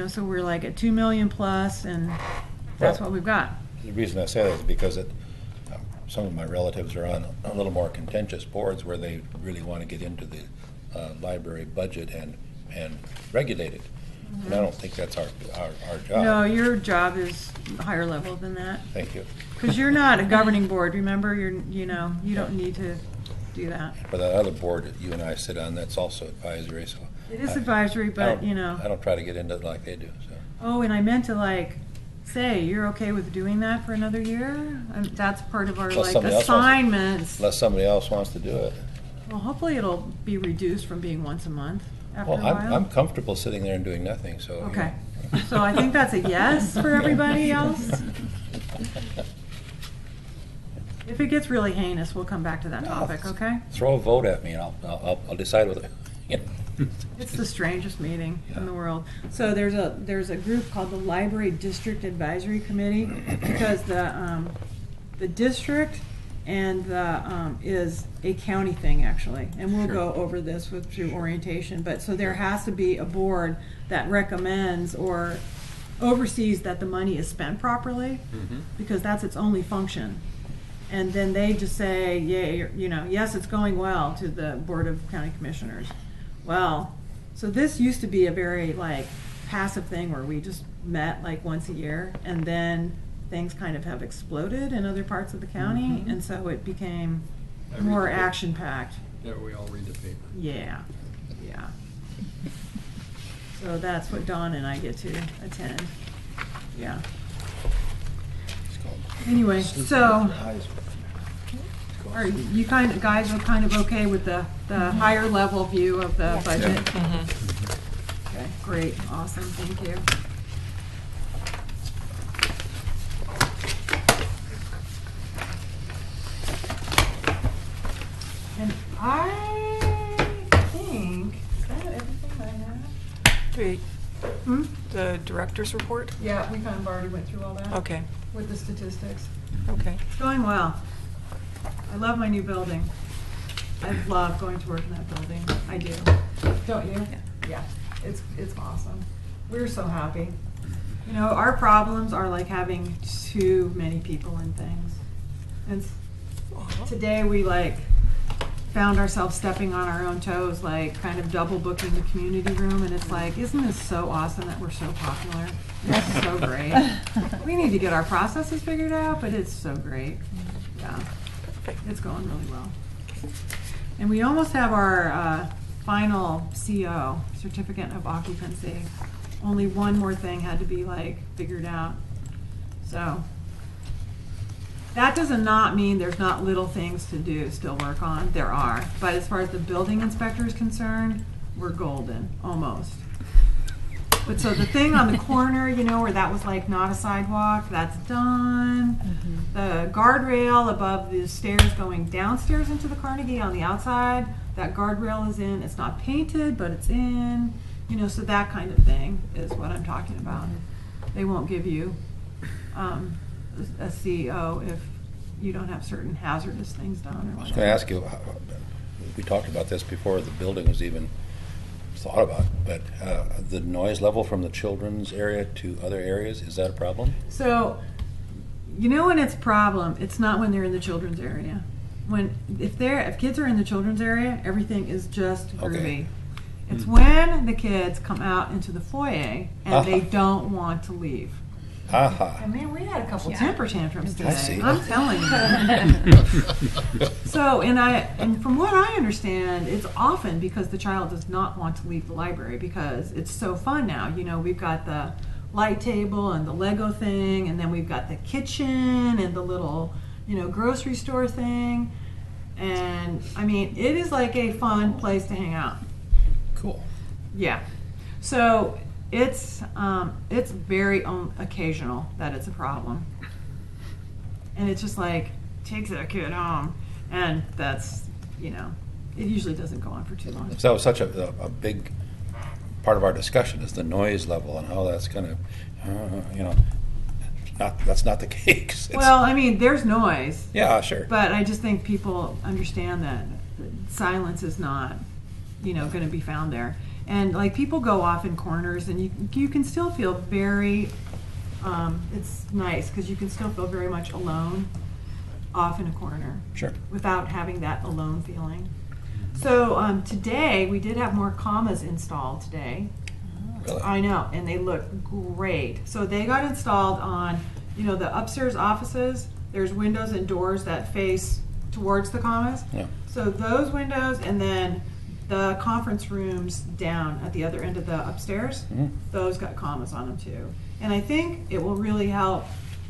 So we're like at 2 million plus, and that's Well, what we've got. The reason I say that is because some of my relatives are on a little more contentious boards where they really want to get into the library budget and regulate it. And I don't think that's our job. No, your job is higher level than that. Thank you. Because you're not a governing board, remember? You don't need to do that. For that other board that you and I sit on, that's also advisory, so. It is advisory, but, I don't try to get into it like they do, so. Oh, and I meant to say, you're okay with doing that for another year? That's part of our Unless somebody else wants to- assignments. Unless somebody else wants to do it. Well, hopefully it'll be reduced from being once a month after Well, a while. I'm comfortable sitting there and doing nothing, so. Okay, so I think that's a yes for everybody else. If it gets really heinous, we'll come back to that topic, okay? Throw a vote at me and I'll decide whether, It's the strangest meeting in the world. So there's a group called the Library District Advisory Committee, because the district and the is a county thing actually, and we'll go over this through orientation. But so there has to be a board that recommends or oversees that the money is spent properly, because that's its only function. And then they just say, yay, yes, it's going well, to the Board of County Commissioners. Well, so this used to be a very passive thing where we just met once a year, and then things kind of have exploded in other parts of the county, and so it became more action-packed. Yeah, we all read the paper. Yeah. So that's what Dawn and I get to attend. Yeah. Anyway, so are you guys are kind of okay with the higher level view of the budget? Okay, great, awesome, thank you. And I think, is that everything I have? The director's report? Yeah, we kind of already went through all that. Okay, With the statistics. okay. It's going well. I love my new building. I love going to work in that building. I do. Don't you? Yeah. It's awesome. We're so happy. Our problems are having too many people and things. And today we found ourselves stepping on our own toes, kind of double booking the community room, and it's isn't this so awesome that we're so popular? It's so great. We need to get our processes figured out, but it's so great. Yeah, it's going really well. And we almost have our final CO, Certificate of Occupancy. Only one more thing had to be figured out. So that does not mean there's not little things to do, still work on. There are. But as far as the building inspector is concerned, we're golden, almost. But so the thing on the corner, where that was not a sidewalk, that's done. The guardrail above the stairs going downstairs into the Carnegie on the outside, that guardrail is in. It's not painted, but it's in. So that kind of thing is what I'm talking about. They won't give you a CEO if you don't have certain hazardous things done. I was going to ask you, we talked about this before the building was even thought about, but the noise level from the children's area to other areas, is that a problem? So, when it's a problem, it's not when they're in the children's area. If kids are in the children's area, everything is just groovy. Okay. It's when the kids come out into the foyer and they don't want to leave. Aha. And man, we had a couple temper tantrums today. see. I'm telling you. So, and from what I understand, it's often because the child does not want to leave the library because it's so fun now. You know, we've got the light table and the Lego thing, and then we've got the kitchen and the little, grocery store thing. And I mean, it is like a fun place to hang out. Cool. Yeah. So it's very occasional that it's a problem, and it's just like takes a kid home, and that's it usually doesn't go on for too long. So that was such a big part of our discussion is the noise level and how that's going to, that's not the case. Well, I mean, there's noise, Yeah, sure. but I just think people understand that silence is not, going to be found there. And like people go off in corners, and you can still feel very. It's nice because you can still feel very much alone, off in a corner. Sure. Without having that alone feeling. So today we did have more commas installed today. Really? I know, and they look great. So they got installed on, the upstairs offices. There's windows and doors that face towards the commas. Yeah. So those windows, and then the conference rooms down at the other end of the upstairs, those got commas on them too. And I think it will really help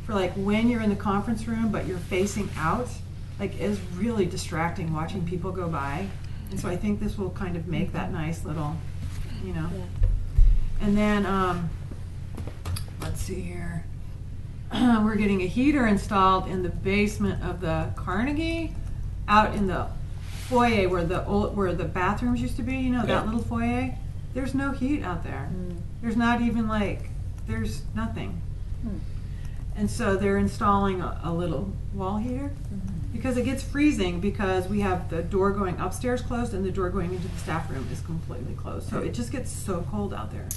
for like when you're in the conference room but you're facing out, like it's really distracting watching people go by. And so I think this will kind of make that nice little, And then, let's see here. We're getting a heater installed in the basement of the Carnegie, out in the foyer where the bathrooms used to be, that little foyer. There's no heat out there. There's not even there's nothing. And so they're installing a little wall heater because it gets freezing because we have the door going upstairs closed and the door going into the staff room is completely closed. So it just gets so cold out there.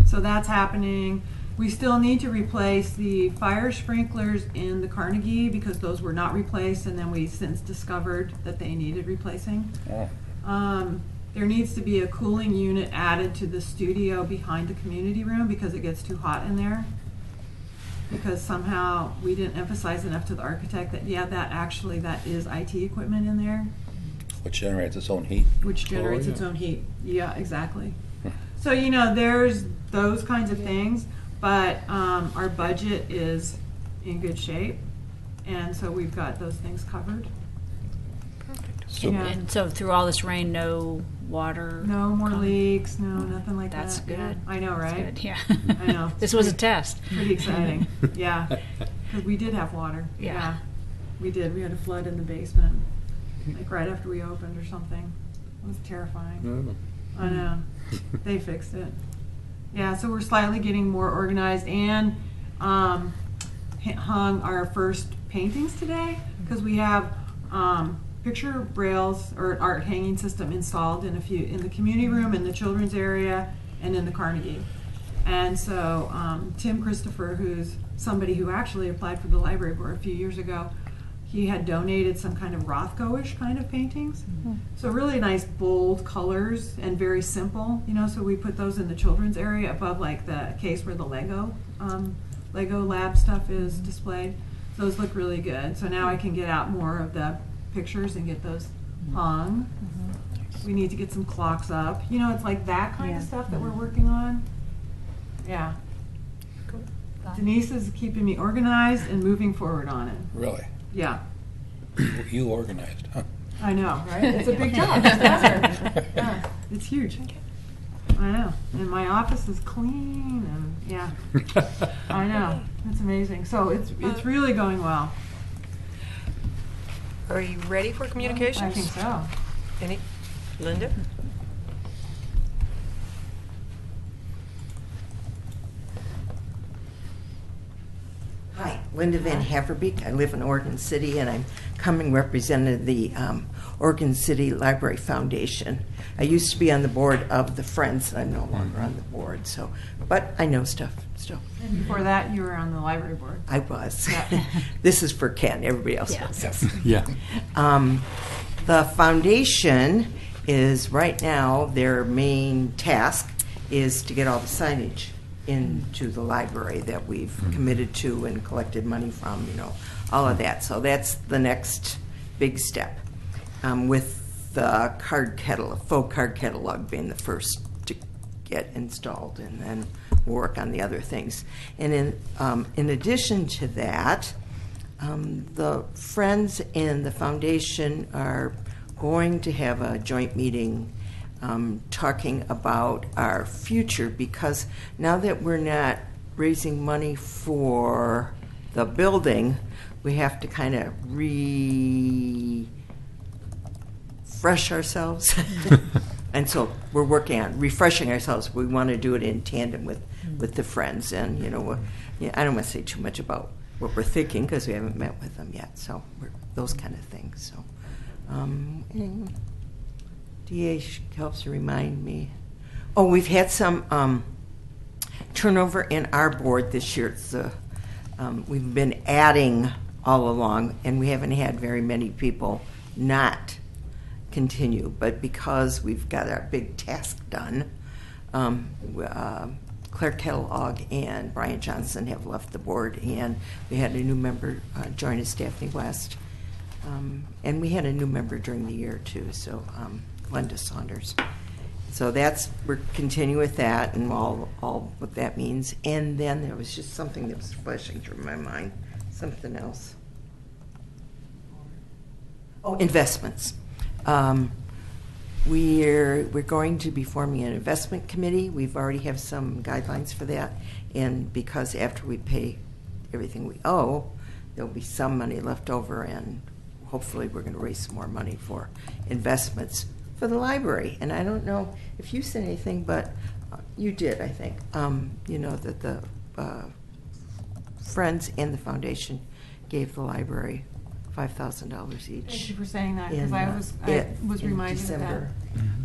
So that's happening. We still need to replace the fire sprinklers in the Carnegie because those were not replaced, and then we since discovered that they needed replacing. Oh. There needs to be a cooling unit added to the studio behind the community room because it gets too hot in there. Because somehow we didn't emphasize enough to the architect that, that is IT equipment in there. Which generates its own heat. Which generates its own heat. Yeah, exactly. So, there's those kinds of things, but our budget is in good shape, and so we've got those things covered. Super. Yeah. And so through all this rain, no water? No more coming? leaks, no, nothing like That's that. good. Yeah. I know, That's right? good, yeah. I know. This was a test. Pretty exciting, yeah. Because we did have water. Yeah. We did. We had a flood in the basement, like right after we opened or something. It was terrifying. I know. They fixed it. Yeah, so we're slightly getting more organized and hung our first paintings today because we have picture brails or art hanging system installed in the community room, in the children's area, and in the Carnegie. And so Tim Christopher, who's somebody who actually applied for the library board a few years ago, he had donated some kind of Rothko-ish kind of paintings. So really nice, bold colors and very simple, so we put those in the children's area above like the case where the Lego lab stuff is displayed. Those look really good. So now I can get out more of the pictures and get those hung. We need to get some clocks up. It's like that kind of stuff that we're working on. Yeah. Cool. Denise is keeping me organized and moving forward on it. Really? Yeah. You organized, huh? I know, right? It's a big job. Just ask her. Yeah, it's huge. I know. And my office is clean and yeah. I know. It's amazing. So it's really going well. Are you ready for communications? I think so. Linda? Hi, Linda Van Haverbeek. I live in Oregon City, and I'm coming representing the Oregon City Library Foundation. I used to be on the board of the Friends, and I'm no longer on the board. But I know stuff still. And before that, you were on the library board. I was. Yeah. This is for Ken. Everybody else Yeah. knows this. Yeah. The foundation is right now, their main task is to get all the signage into the library that we've committed to and collected money from, all of that. So that's the next big step, with the faux card catalog being the first to get installed, and then work on the other things. And in addition to that, the Friends and the Foundation are going to have a joint meeting talking about our future, because now that we're not raising money for the building, we have to kind of refresh ourselves. And so we're working on refreshing ourselves. We want to do it in tandem with the Friends. And, I don't want to say too much about what we're thinking because we haven't met with them yet. So those kind of things. So, and DA helps to remind me. Oh, we've had some turnover in our board this year. We've been adding all along, and we haven't had very many people not continue. But because we've got our big task done, Claire Kellogg and Brian Johnson have left the board, and we had a new member join us, Daphne West. And we had a new member during the year, too, so Glenda Saunders. So we're continuing with that and all what that means. And then there was just something that was flashing through my mind, something else. Oh, investments. We're going to be forming an investment committee. We've already have some guidelines for that. And because after we pay everything we owe, there'll be some money left over, and hopefully we're going to raise some more money for investments for the library. And I don't know if you said anything, but you did, I think. That the Friends and the Foundation gave the library $5,000 each. Thank you for saying that, because I was reminded December. of that.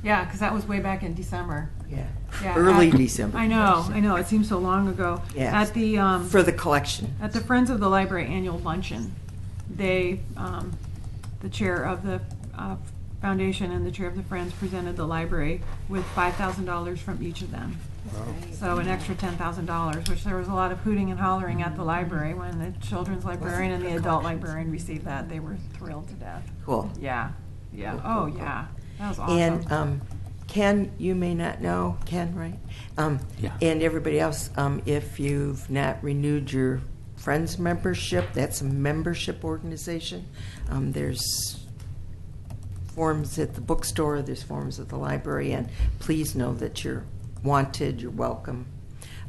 Yeah, because that was way back in December. Yeah, Yeah, early December. I know. It seems so long ago. Yeah. At the For the collection. At the Friends of the Library annual luncheon, they, the chair of the foundation and the chair of the Friends presented the library with $5,000 from each of them. So an extra $10,000, which there was a lot of hooting and hollering at the library when the children's librarian and the adult librarian received that. They were thrilled to death. Cool. Yeah. Oh, yeah. That was awesome. And Ken, you may not know, Ken, right? Yeah. And everybody else, if you've not renewed your Friends membership, that's a membership organization. There's forms at the bookstore, there's forms at the library, and please know that you're wanted, you're welcome.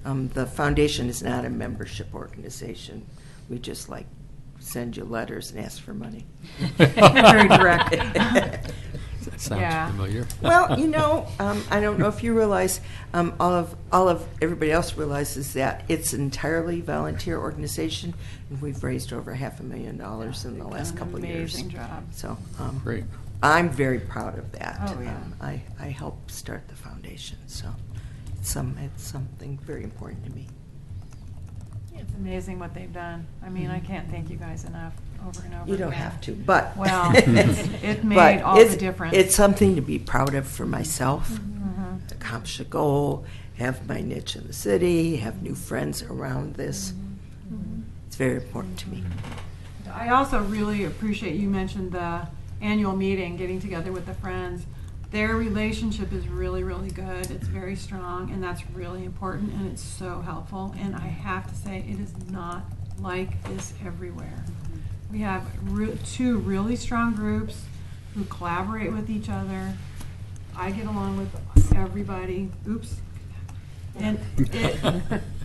The foundation is not a membership organization. We just send you letters and ask for money. Very direct. That sounds familiar. Well, I don't know if you realize, all of everybody else realizes that it's an entirely volunteer organization, and we've raised over $500,000 in the last couple of years. Amazing job. So, Great. I'm very proud of that. Oh, yeah. I helped start the foundation, so it's something very important to me. It's amazing what they've done. I mean, I can't thank you guys enough over and over You don't again. have to, but Well, it made all the difference. It's something to be proud of for myself. Mm-hmm. Accomplish a goal, have my niche in the city, have new friends around this. Mm-hmm. It's very important to me. I also really appreciate you mentioned the annual meeting, getting together with the Friends. Their relationship is really, really good. It's very strong, and that's really important, and it's so helpful. And I have to say, it is not like this everywhere. We have two really strong groups who collaborate with each other. I get along with everybody. Oops. And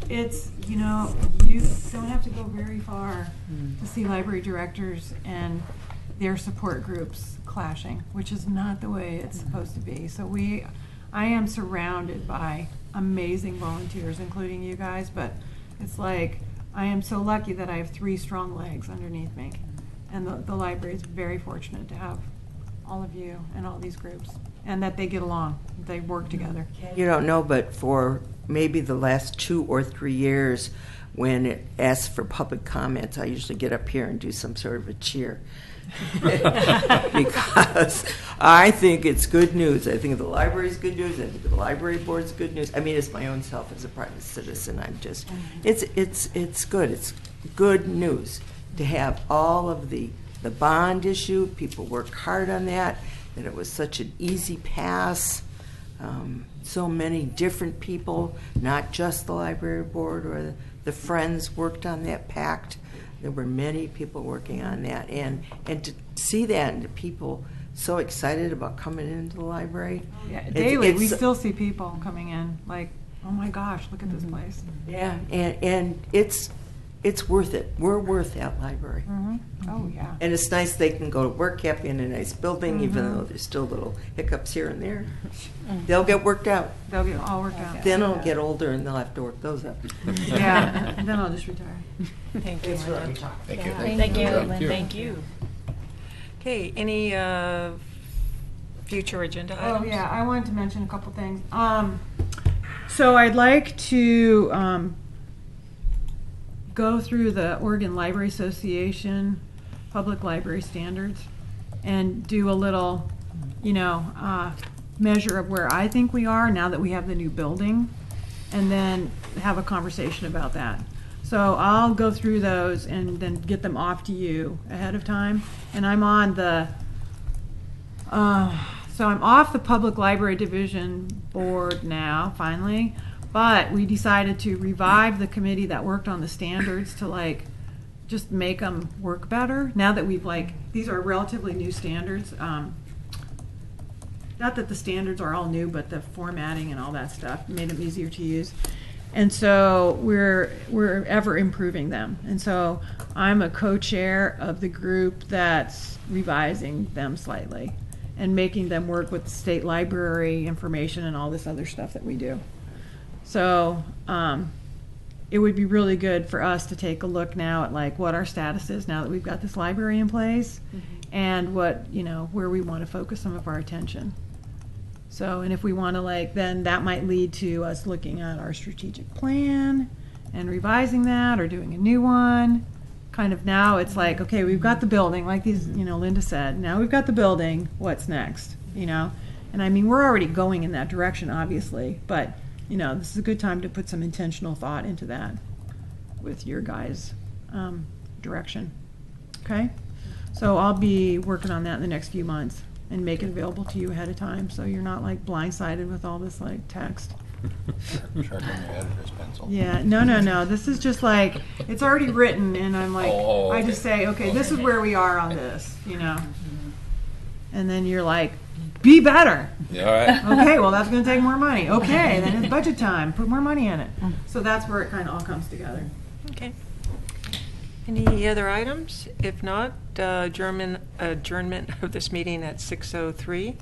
it's, you don't have to go very far to see library directors and their support groups clashing, which is not the way it's supposed to be. So I am surrounded by amazing volunteers, including you guys, but it's like I am so lucky that I have 3 strong legs underneath me. And the library is very fortunate to have all of you and all these groups, and that they get along, they work together. You don't know, but for maybe the last 2 or 3 years, when it asks for public comments, I usually get up here and do some sort of a cheer. Because I think it's good news. I think the library's good news. I think the library board's good news. I mean, it's my own self as a private citizen. I'm just, it's good. It's good news to have all of the bond issue. People worked hard on that, and it was such an easy pass. So many different people, not just the library board or the Friends worked on that pact. There were many people working on that, and to see that and the people so excited about coming into the library. Yeah, daily, we still see people coming in like, oh my gosh, look at this place. Yeah, and it's worth it. We're worth that library. Oh, yeah. And it's nice they can go to work happy in a nice building, even though there's still little hiccups here and there. They'll get worked out. They'll get all worked out. Then I'll get older and they'll have to work those up. Yeah, and then I'll just retire. Thank you, Linda. Thank you. Thank you. Thank you. Thank you. Okay, any future agenda Oh, items? yeah, I wanted to mention a couple things. So I'd like to go through the Oregon Library Association Public Library Standards and do a little, measure of where I think we are now that we have the new building, and then have a conversation about that. So I'll go through those and then get them off to you ahead of time. And I'm on the, so I'm off the Public Library Division Board now, finally. But we decided to revive the committee that worked on the standards to just make them work better. Now that we've these are relatively new standards. Not that the standards are all new, but the formatting and all that stuff made them easier to use. And so we're ever improving them. And so I'm a co-chair of the group that's revising them slightly and making them work with the state library information and all this other stuff that we do. So it would be really good for us to take a look now at what our status is now that we've got this library in place, and what, where we want to focus some of our attention. So, and if we want to then that might lead to us looking at our strategic plan and revising that or doing a new one. Kind of now it's okay, we've got the building, Linda said, now we've got the building, what's next, And I mean, we're already going in that direction, obviously, but this is a good time to put some intentional thought into that with your guys' direction. Okay? So I'll be working on that in the next few months and make it available to you ahead of time so you're not blindsided with all this text. Sharpen your editor's pencil. Yeah, no. This is just it's already written, and I'm I just say, okay, this is where we are on this, And then you're be better. Yeah, all right. Okay, well, that's going to take more money. Okay, then it's budget time. Put more money in it. So that's where it kind of all comes together. Okay. Any other items? If not, adjournment of this meeting at 6:03.